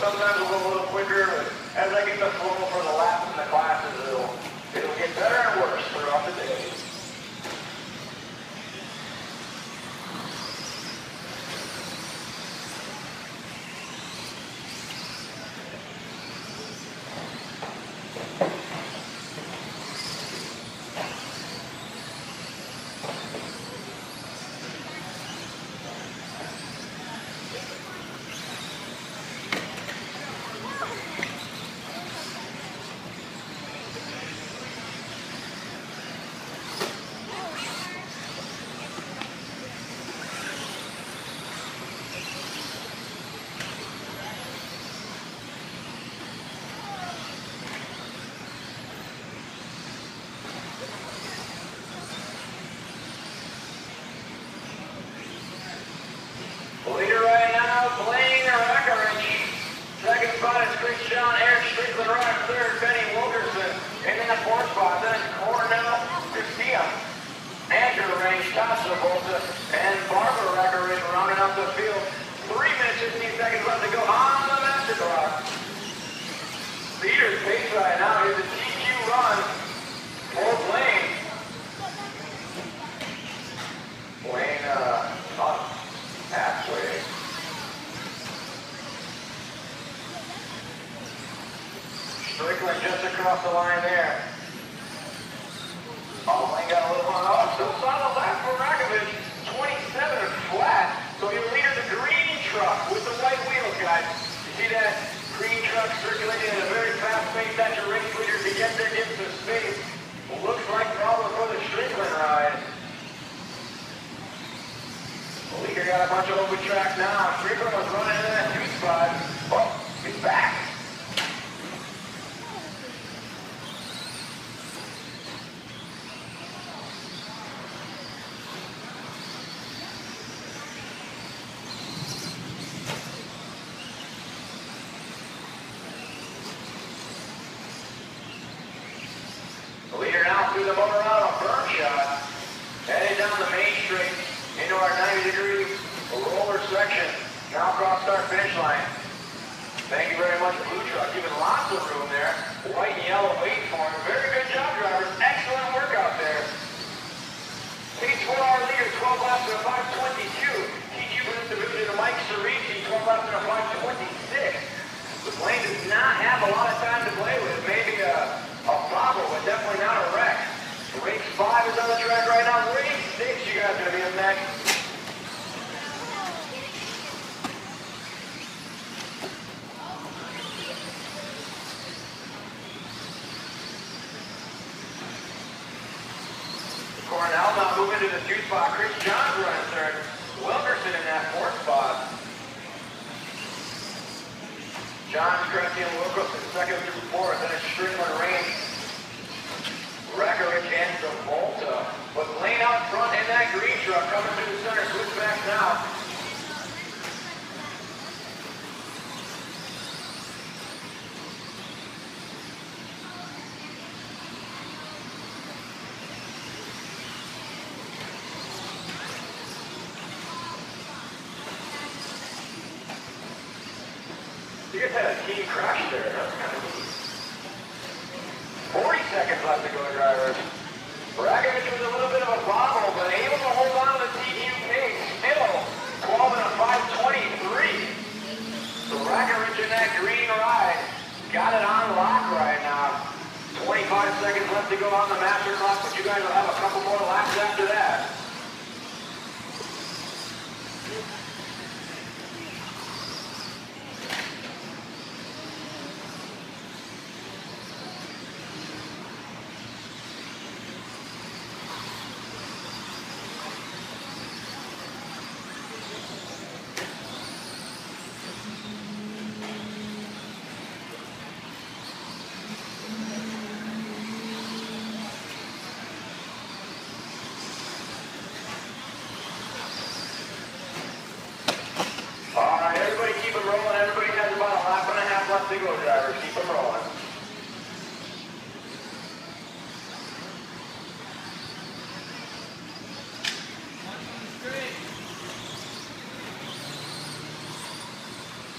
sometimes we'll go a little quicker, but as I get the flow for the laps and the classes, it'll get better and worse throughout the day. And Barbara Record rounding up the field. 3 minutes, 15 seconds left to go on the master clock. Leader's pace right now. Here's a TQ run for Blaine. Blaine up halfway. Strickland just across the line there. Oh, Blaine got a little one off. Still solid lap for Rakovic. 27 flat. So your leader, the green truck with the white wheels, guys. You see that green truck circulating at a very fast pace. That's your race leader to get there, get some space. Looks like problem for the Strickland ride. The leader got a bunch of open track now. Strickland was running in that 2 spot. Oh, he's back. Through the Motorama berm shot, heading down the main straight into our 90-degree roller section. Now cross start finish line. Thank you very much, Blue Truck. Giving lots of room there. White and yellow waiting for him. Very good job, drivers. Excellent work out there. Pace 4-hour leader, 12 laps in a 5:22. TQ for this division to Mike Cerisi, 12 laps in a 5:26. The plane does not have a lot of time to play with. Maybe a bobble, but definitely not a wreck. Race 5 is on the track right now. Race 6, you guys are going to be up next. Cornell now moving to the 2 spot. Chris Johns running third. Wilkerson in that 4th spot. Johns, Cressy, and Wilkerson second through 4th. Then it's Strickland, Rain, Rakovic, and Travolta. But Blaine out front in that green truck coming through the center. Switch back now. You guys had a team crash there. That's kind of neat. 40 seconds left to go, drivers. Rakovic was a little bit of a bobble, but able to hold on to the TQ pace. Still 12 in a 5:23. So Rakovic in that green ride got it on lock right now. 25 seconds left to go on the master clock, but you guys will have a couple more laps after that. Left to go, drivers. Keep them rolling.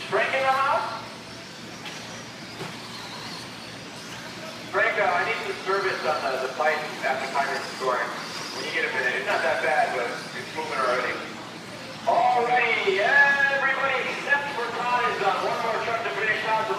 Frank in the house? on the pipe after Tiger's scoring. When you get a minute, it's not that bad, but it's moving already. Alrighty, everybody except for Todd is on one more truck to finish out the